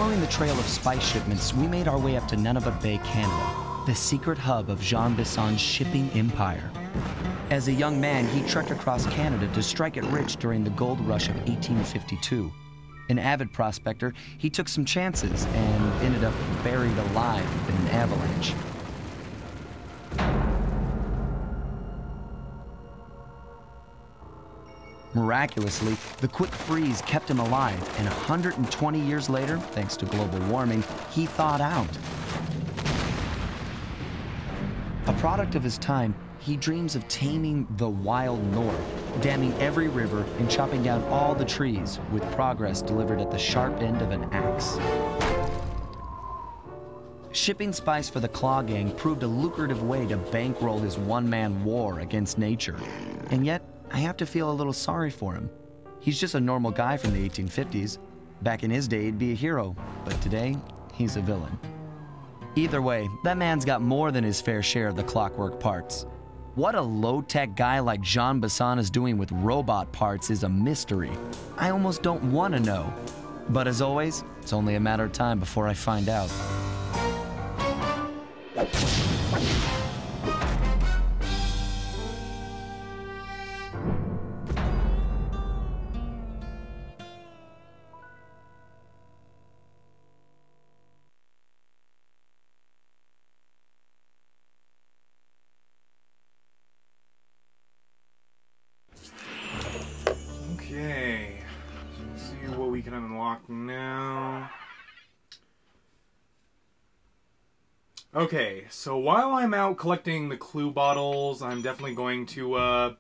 Following the trail of spice shipments, we made our way up to Nunavut Bay, Canada, the secret hub of Jean Bisson's shipping empire. As a young man, he trekked across Canada to strike it rich during the gold rush of 1852. An avid prospector, he took some chances and ended up buried alive in an avalanche. Miraculously, the quick freeze kept him alive, and 120 years later, thanks to global warming, he thawed out. A product of his time, he dreams of taming the wild north, damming every river and chopping down all the trees, with progress delivered at the sharp end of an axe. Shipping spice for the Claw Gang proved a lucrative way to bankroll his one-man war against nature. And yet, I have to feel a little sorry for him. He's just a normal guy from the 1850s. Back in his day, he'd be a hero, but today, he's a villain. Either way, that man's got more than his fair share of the clockwork parts. What a low-tech guy like Jean Bisson is doing with robot parts is a mystery. I almost don't want to know. But as always, it's only a matter of time before I find out. Okay, let's see what we can unlock now. Okay, so while I'm out collecting the clue bottles, I'm definitely going to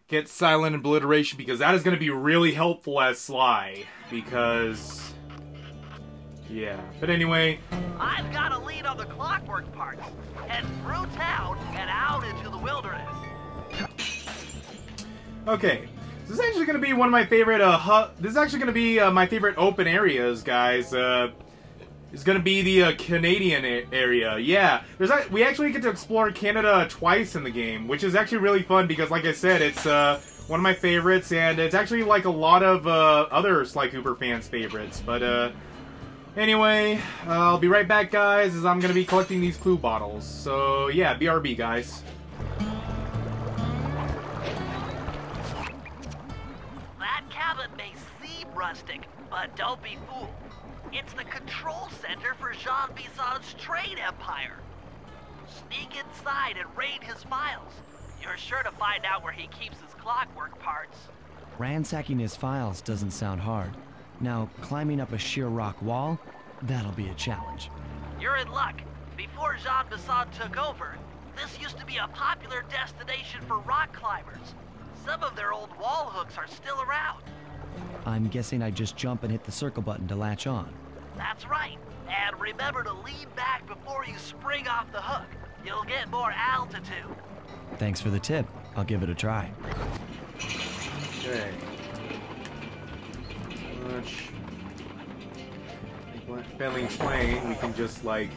get Silent Obliteration, because that is going to be really helpful as Sly, because... yeah, but anyway... I've got a lead on the clockwork parts. Head through town and out into the wilderness. Okay, this is actually going to be one of my favorite, this is actually going to be my favorite open areas, guys. It's going to be the Canadian area. Yeah, we actually get to explore Canada twice in the game, which is actually really fun because, like I said, it's one of my favorites, and it's actually like a lot of other Sly Cooper fans' favorites. But anyway, I'll be right back, guys, as I'm going to be collecting these clue bottles. So yeah, BRB, guys. That cabin may seem rustic, but don't be fooled. It's the control center for Jean Bisson's trade empire. Sneak inside and raid his files. You're sure to find out where he keeps his clockwork parts. Ransacking his files doesn't sound hard. Now, climbing up a sheer rock wall, that'll be a challenge. You're in luck. Before Jean Bisson took over, this used to be a popular destination for rock climbers. Some of their old wall hooks are still around. I'm guessing I just jump and hit the circle button to latch on. That's right. And remember to lean back before you spring off the hook. You'll get more altitude. Thanks for the tip. I'll give it a try. Okay. Belly plane, we can just like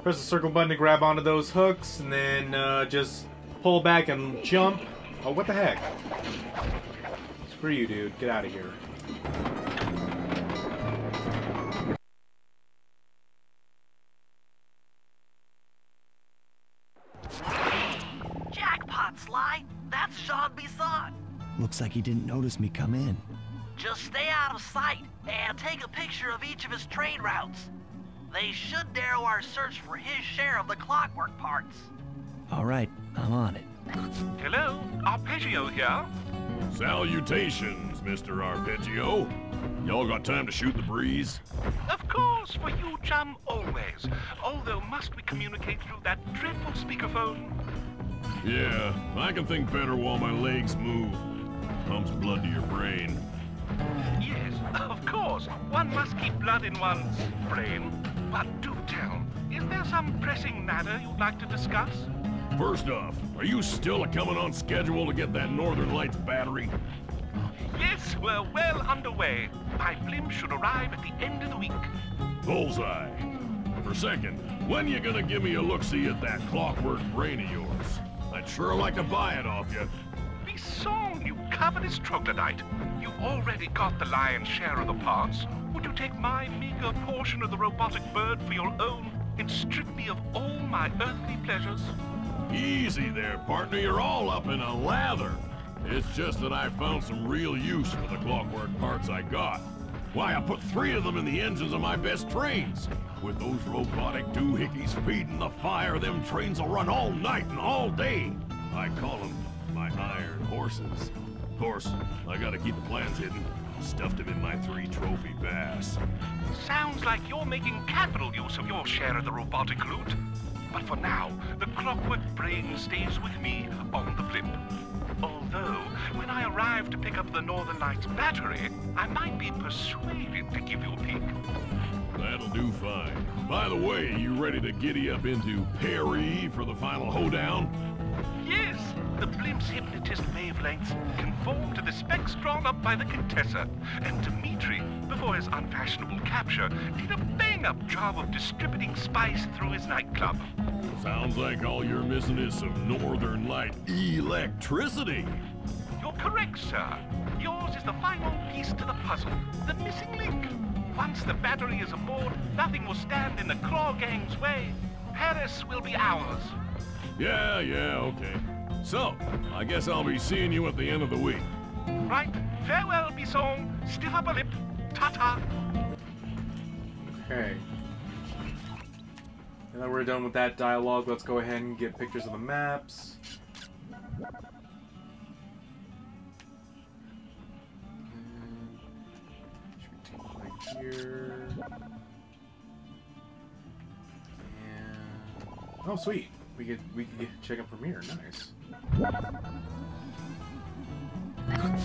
press the circle button to grab onto those hooks, and then just pull back and jump. Oh, what the heck? Screw you, dude. Get out of here. Jackpot, Sly. That's Jean Bisson. Looks like he didn't notice me come in. Just stay out of sight and take a picture of each of his trade routes. They should narrow our search for his share of the clockwork parts. All right, I'm on it. Hello, Arpeggio here. Salutations, Mr. Arpeggio. Y'all got time to shoot the breeze? Of course, for you, chum, always. Although must we communicate through that dreadful speakerphone? Yeah, I can think better while my legs move. Pumps blood to your brain. Yes, of course. One must keep blood in one's brain. But do tell, is there some pressing matter you'd like to discuss? First off, are you still coming on schedule to get that Northern Lights battery? Yes, we're well underway. My blimp should arrive at the end of the week. Bullseye. For second, when you gonna give me a look-see at that clockwork brain of yours? I'd sure like to buy it off you. Be song, you covetous troglodyte. You've already got the lion's share of the parts. Would you take my meager portion of the robotic bird for your own and strip me of all my earthly pleasures? Easy there, partner. You're all up in a lather. It's just that I found some real use for the clockwork parts I got. Why, I put 3 of them in the engines of my best trains. With those robotic doohickeys feeding the fire, them trains will run all night and all day. I call them my iron horses. Of course, I gotta keep the plans hidden. Stuffed them in my 3 trophy bass. Sounds like you're making capital use of your share of the robotic loot. But for now, the clockwork brain stays with me on the blimp. Although, when I arrive to pick up the Northern Lights battery, I might be persuaded to give you a peek. That'll do fine. By the way, you ready to giddy up into Perry for the final hoedown? Yes, the blimp's hypnotist wavelengths conform to the specs drawn up by the Contessa, and Dimitri, before his unfashionable capture, did a bang-up job of distributing spice through his nightclub. Sounds like all you're missing is some Northern Light electricity. You're correct, sir. Yours is the final piece to the puzzle, the missing link. Once the battery is aboard, nothing will stand in the Claw Gang's way. Paris will be ours. Yeah, okay. So, I guess I'll be seeing you at the end of the week. Right. Farewell, Bisson. Stiff upper lip. Ta-ta. Okay. Now that we're done with that dialogue, let's go ahead and get pictures of the maps. Should we take right here? And oh, sweet. We could check out from here. Nice.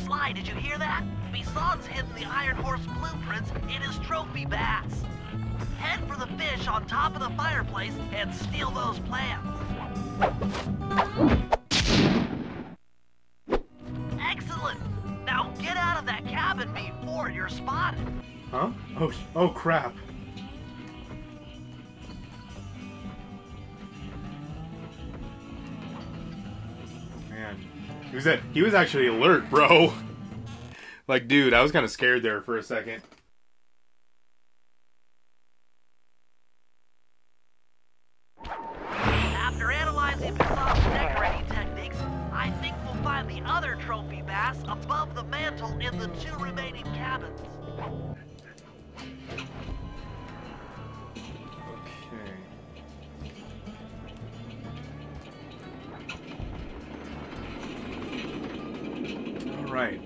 Sly, did you hear that? Bison's hidden the Iron Horse blueprints in his trophy bass. Head for the fish on top of the fireplace and steal those plans. Excellent! Now get out of that cabin before you're spotted. Huh? Oh crap. Man. He was actually alert, bro. Like, dude, I was kind of scared there for a second. After analyzing Bison's decorating techniques, I think we'll find the other trophy bass above the mantle in the 2 remaining cabins. Alright.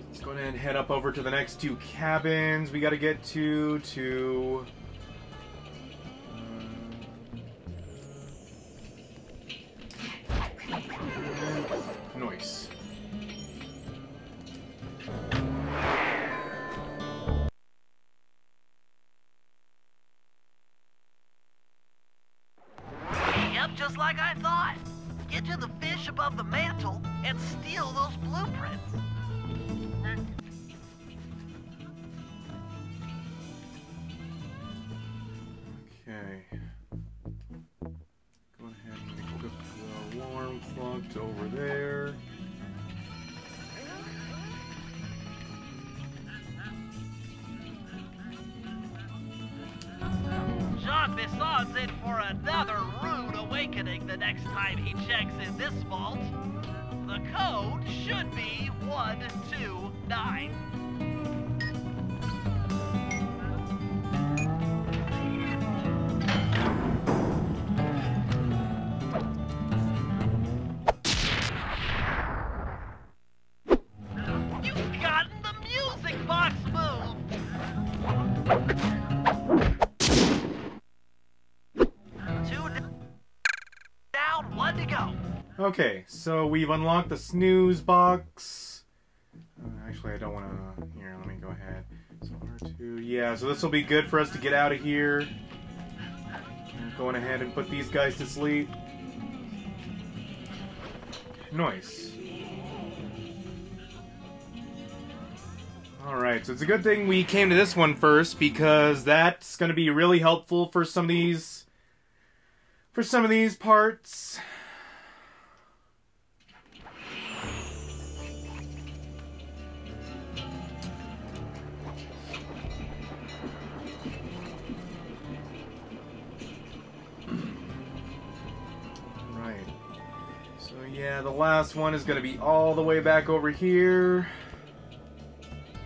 Let's go ahead and head up over to the next 2 cabins we gotta get to Nice. Yep, just like I thought. Get to the fish above the mantle and steal those blueprints. Okay. Go ahead and put the alarm clock over there. Jean Bison's in for another rude awakening the next time he checks in this vault. The code should be 129. You've gotten the music box move! Down, 1 to go. Okay, so we've unlocked the snooze box. Actually, I don't want to... Here, let me go ahead. So R2... Yeah, so this will be good for us to get out of here. Going ahead and put these guys to sleep. Nice. Alright, so it's a good thing we came to this one first, because that's going to be really helpful for some of these... parts. last one is going to be all the way back over here.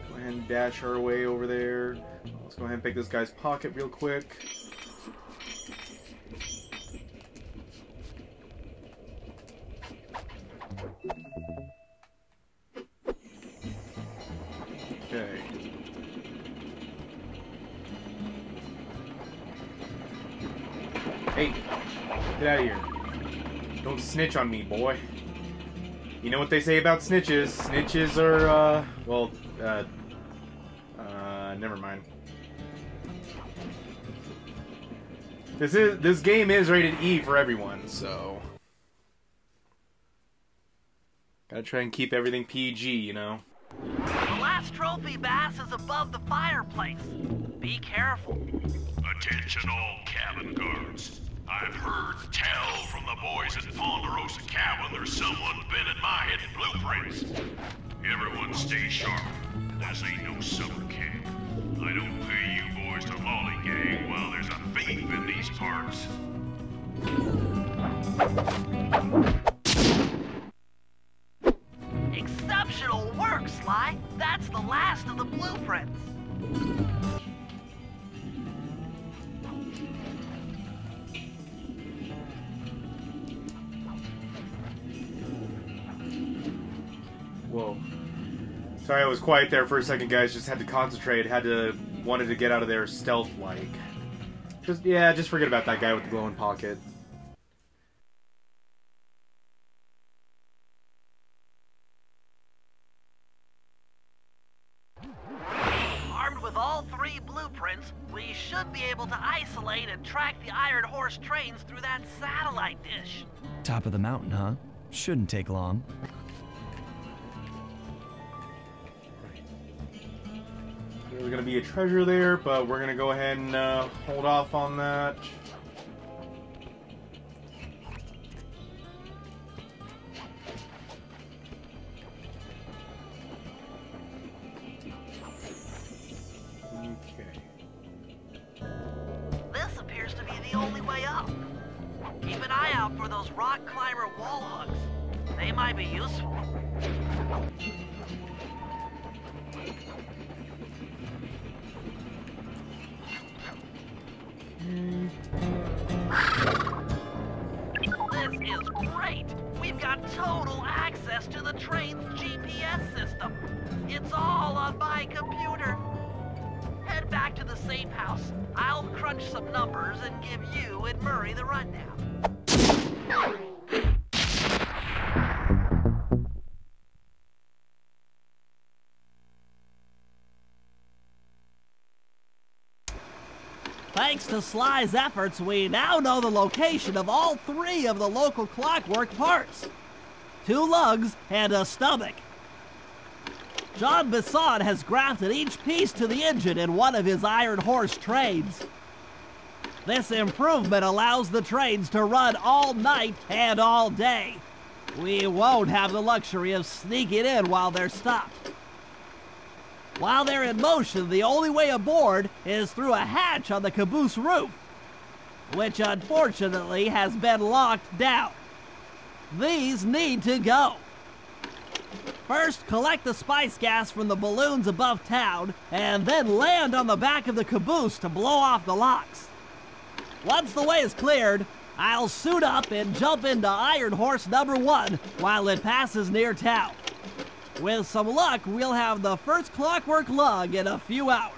Go ahead and dash our way over there. Let's go ahead and pick this guy's pocket real quick. Okay. Hey, get out of here. Don't snitch on me, boy. You know what they say about snitches. Snitches are, well, never mind. This game is rated E for everyone, so gotta try and keep everything PG, you know. The last trophy bass is above the fireplace. Be careful. Attention all cabin guards. I've heard tell from the boys at Ponderosa Cabin there's someone been at my hidden blueprints. Everyone stay sharp. This ain't no summer camp. I don't pay you boys to lollygag while there's a thief in these parts. Exceptional work, Sly. That's the last of the blueprints. Whoa. Sorry I was quiet there for a second, guys. Just had to concentrate. Wanted to get out of there stealth-like. Just forget about that guy with the glowing pocket. Armed with all 3 blueprints, we should be able to isolate and track the Iron Horse trains through that satellite dish. Top of the mountain, huh? Shouldn't take long. There's going to be a treasure there, but we're going to go ahead and hold off on that. Okay. This appears to be the only way up. Keep an eye out for those rock climber wall hooks. They might be useful. This is great! We've got total access to the train's GPS system. It's all on my computer. Head back to the safe house. I'll crunch some numbers and give you and Murray the rundown. Thanks to Sly's efforts, we now know the location of all 3 of the local clockwork parts. 2 lugs and a stomach. John Bisson has grafted each piece to the engine in one of his Iron Horse trains. This improvement allows the trains to run all night and all day. We won't have the luxury of sneaking in while they're stopped. While they're in motion, the only way aboard is through a hatch on the caboose roof, which unfortunately has been locked down. These need to go. First, collect the spice gas from the balloons above town, and then land on the back of the caboose to blow off the locks. Once the way is cleared, I'll suit up and jump into Iron Horse number 1 while it passes near town. With some luck, we'll have the first clockwork lug in a few hours.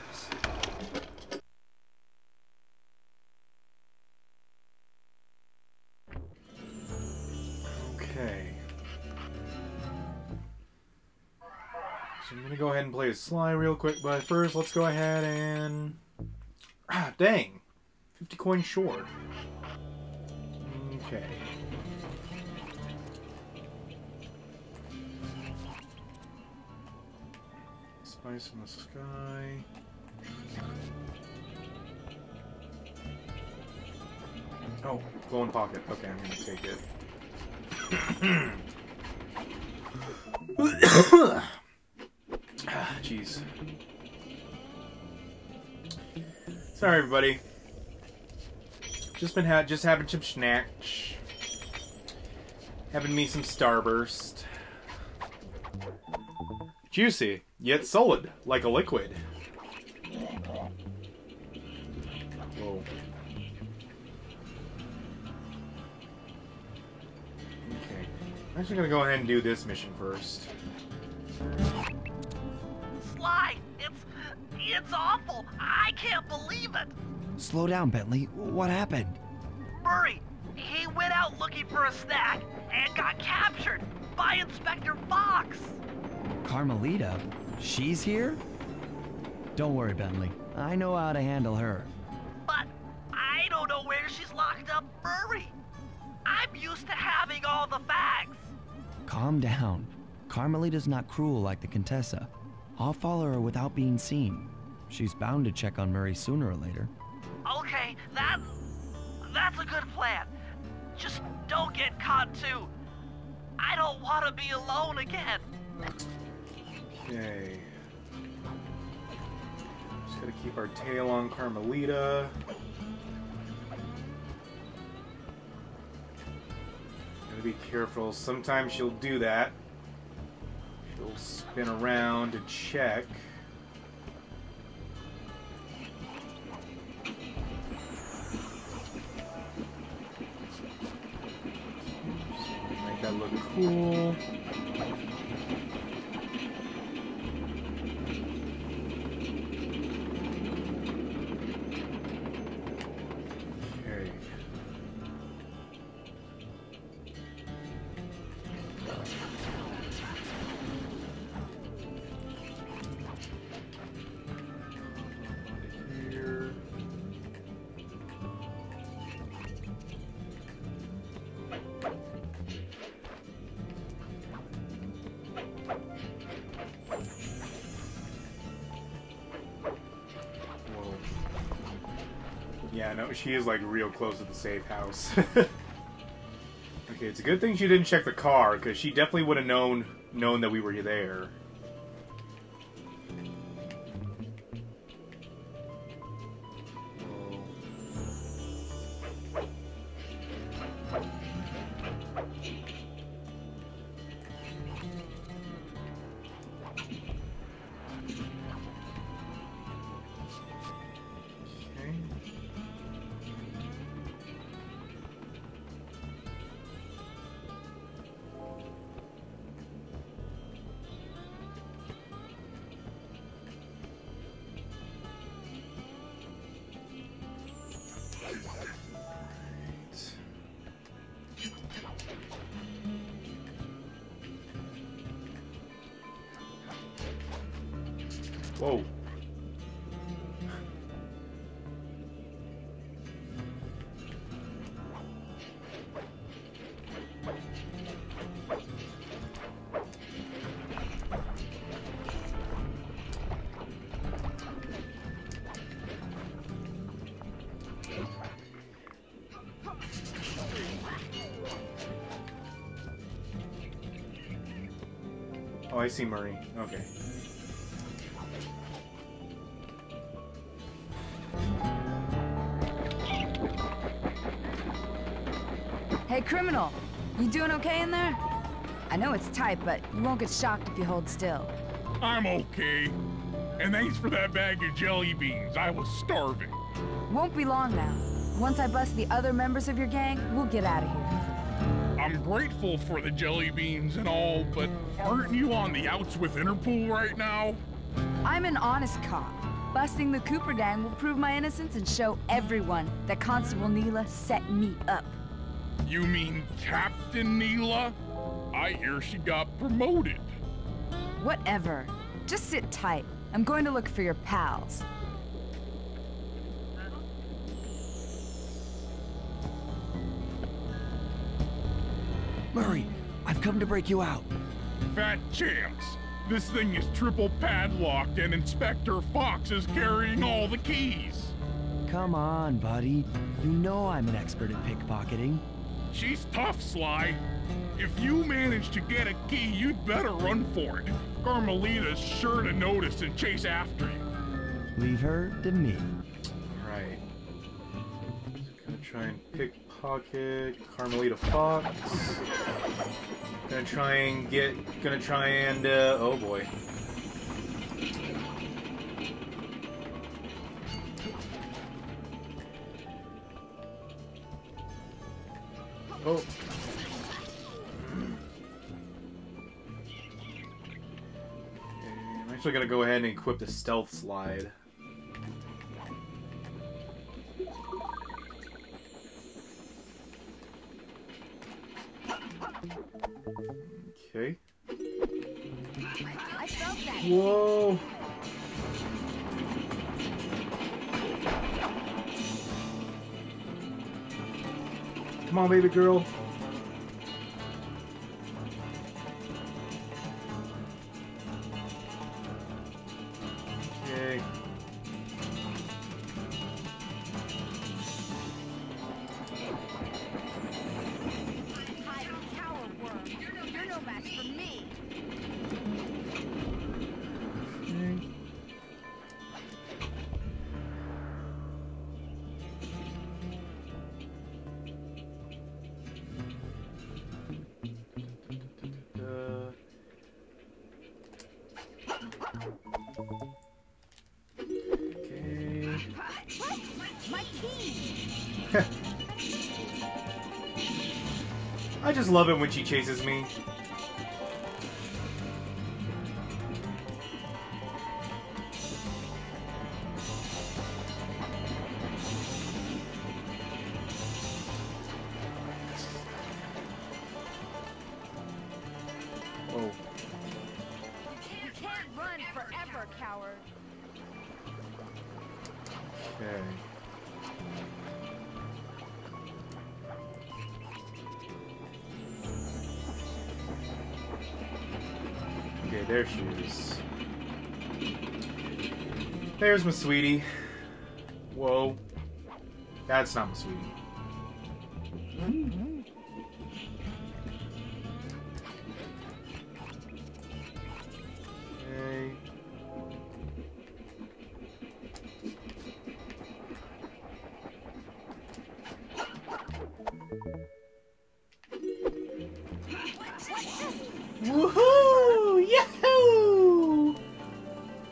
Okay. So I'm going to go ahead and play a Sly real quick, but first let's go ahead and... Ah, dang! 50 coins short. Okay. Spice in the sky. Oh, glowing pocket. Okay, I'm gonna take it. Jeez. Sorry, everybody. Just having some snacks. Having me some Starburst. Juicy, yet solid, like a liquid. Whoa. Okay. I'm actually gonna go ahead and do this mission first. Sly, it's awful. I can't believe it. Slow down, Bentley. What happened? Murray, he went out looking for a snack and got captured by Inspector Fox. Carmelita? She's here? Don't worry, Bentley. I know how to handle her. But I don't know where she's locked up, Murray. I'm used to having all the facts. Calm down. Carmelita's not cruel like the Contessa. I'll follow her without being seen. She's bound to check on Murray sooner or later. Okay, that's a good plan. Just don't get caught too. I don't want to be alone again. Okay. Just gotta keep our tail on Carmelita. Gotta be careful. Sometimes she'll do that. She'll spin around to check. Make that look cool. Okay. Here. Whoa. Yeah, no, she is like real close to the safe house. Okay, it's a good thing she didn't check the car, because she definitely would have known that we were there. Okay. Whoa. Oh, I see Murray. Okay. Hey, criminal. You doing okay in there? I know it's tight, but you won't get shocked if you hold still. I'm okay. And thanks for that bag of jelly beans. I was starving. Won't be long now. Once I bust the other members of your gang, we'll get out of here. I'm grateful for the jelly beans and all, but aren't you on the outs with Interpol right now? I'm an honest cop. Busting the Cooper gang will prove my innocence and show everyone that Constable Neela set me up. You mean Captain Neela? I hear she got promoted. Whatever. Just sit tight. I'm going to look for your pals. Murray, I've come to break you out. Fat chance. This thing is triple padlocked and Inspector Fox is carrying all the keys. Come on, buddy. You know I'm an expert at pickpocketing. She's tough, Sly. If you manage to get a key, you'd better run for it. Carmelita's sure to notice and chase after you. Leave her to me. Alright. Gonna try and pickpocket Pocket, Carmelita Fox. Gonna try and oh boy. Oh. I'm actually gonna go ahead and equip the stealth slide. Okay. I felt that. Whoa. Come on, baby girl. Okay. Hide, coward worm. You're no match for me. Okay. What? My keys. I just love it when she chases me. Oh. You can't run forever, coward. Okay. Okay, there she is. There's my sweetie. Whoa. That's not my sweetie. Okay. Woohoo! Yahoo!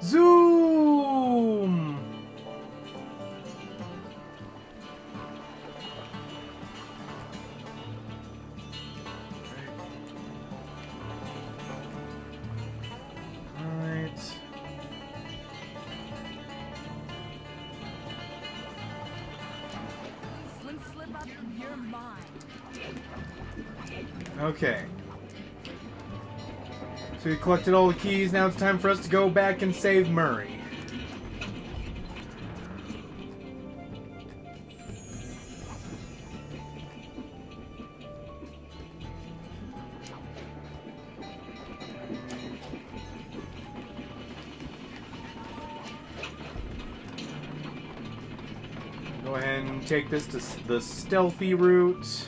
Zoom! Alright. Slim slip up in your mind. Okay. So we collected all the keys, now it's time for us to go back and save Murray. Go ahead and take this to the stealthy route.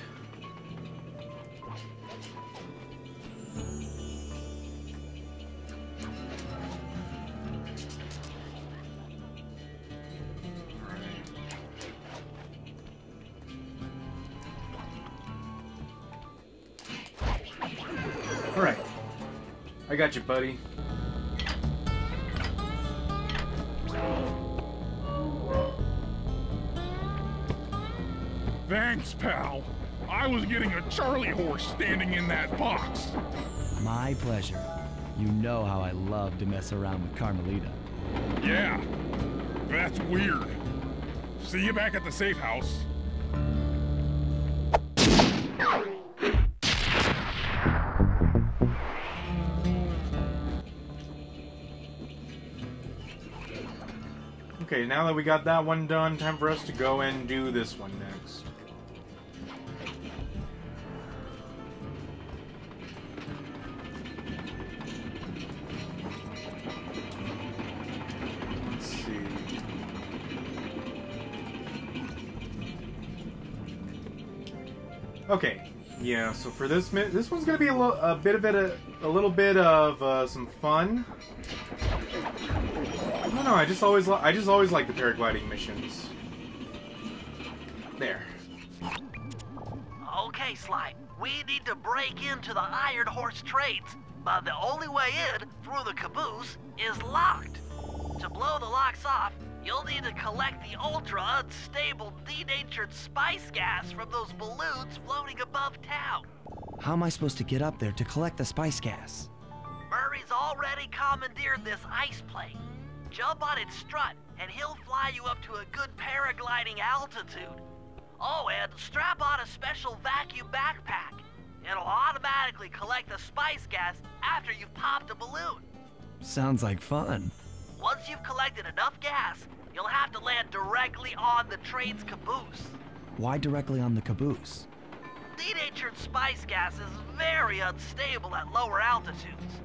Alright. I got you, buddy. Thanks, pal. I was getting a Charlie horse standing in that box. My pleasure. You know how I love to mess around with Carmelita. Yeah, that's weird. See you back at the safe house. Okay, now that we got that one done, time for us to go and do this one next. Let's see. Okay, yeah. So for this one's gonna be a little bit of some fun. No, I just always like the paragliding missions. There. Okay, Sly, we need to break into the Iron Horse trades, but the only way in, through the caboose, is locked. To blow the locks off, you'll need to collect the ultra-unstable, denatured spice gas from those balloons floating above town. How am I supposed to get up there to collect the spice gas? Murray's already commandeered this ice plane. Jump on its strut, and he'll fly you up to a good paragliding altitude. Oh, and strap on a special vacuum backpack. It'll automatically collect the spice gas after you've popped a balloon. Sounds like fun. Once you've collected enough gas, you'll have to land directly on the train's caboose. Why directly on the caboose? Denatured spice gas is very unstable at lower altitudes.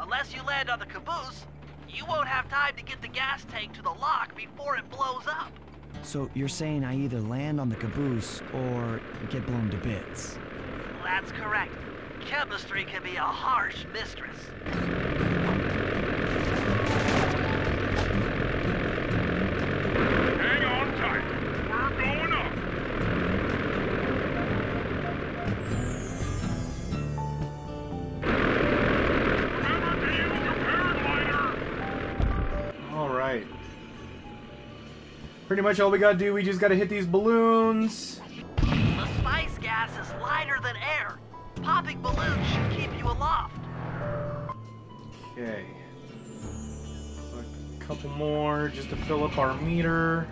Unless you land on the caboose, you won't have time to get the gas tank to the lock before it blows up. So you're saying I either land on the caboose or get blown to bits? That's correct. Chemistry can be a harsh mistress. Hang on tight. We're going up. Remember to use your paraglider. Alright. Pretty much all we gotta do, we just gotta hit these balloons. The spice gas is lighter than air. Popping balloons should keep you aloft. Okay. A couple more just to fill up our meter.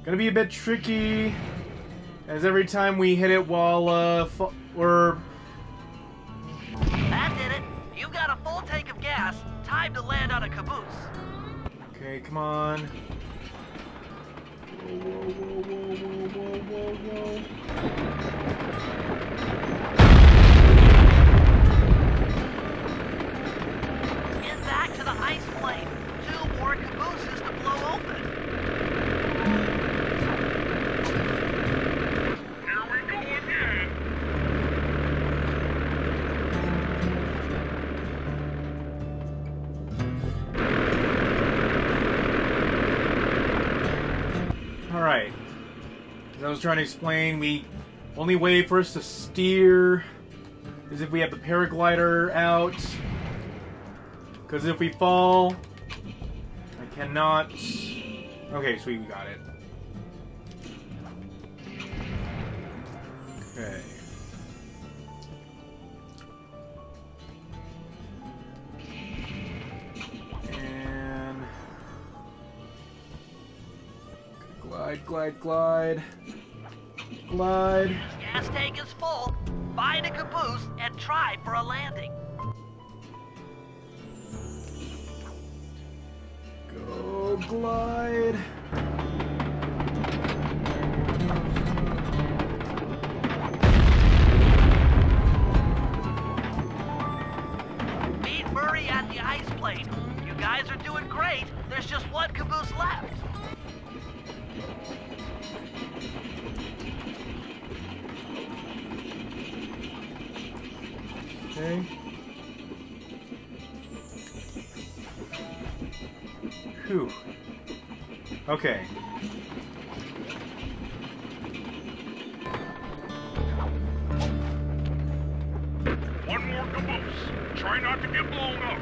Gonna be a bit tricky, as every time we hit it while we're... That did it. You've got a full tank of gas. Time to land on a caboose. Okay, come on. Whoa, whoa, whoa, whoa, whoa, whoa, whoa. Get back to the ice plane. 2 more cabooses to blow open. Here we go again. Alright. As I was trying to explain, the only way for us to steer is if we have the paraglider out. Because if we fall, I cannot... Okay, sweet, we got it. Okay. And... Glide, glide, glide. Glide. Gas tank is full. Find a caboose and try for a landing. Go glide. Meet Murray at the ice plane. You guys are doing great. There's just one caboose left. Okay. Whew. Okay. One more caboose. Try not to get blown up.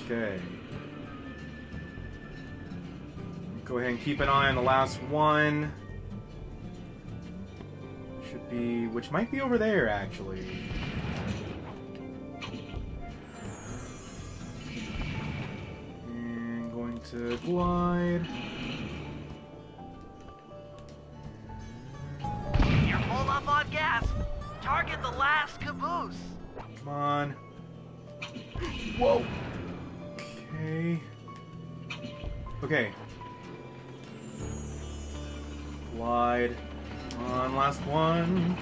Okay. Go ahead and keep an eye on the last one. Should be, which might be over there actually. And going to glide. You're full up on gas. Target the last caboose. Come on. Whoa. Okay. Okay. Glide. Come on, last one.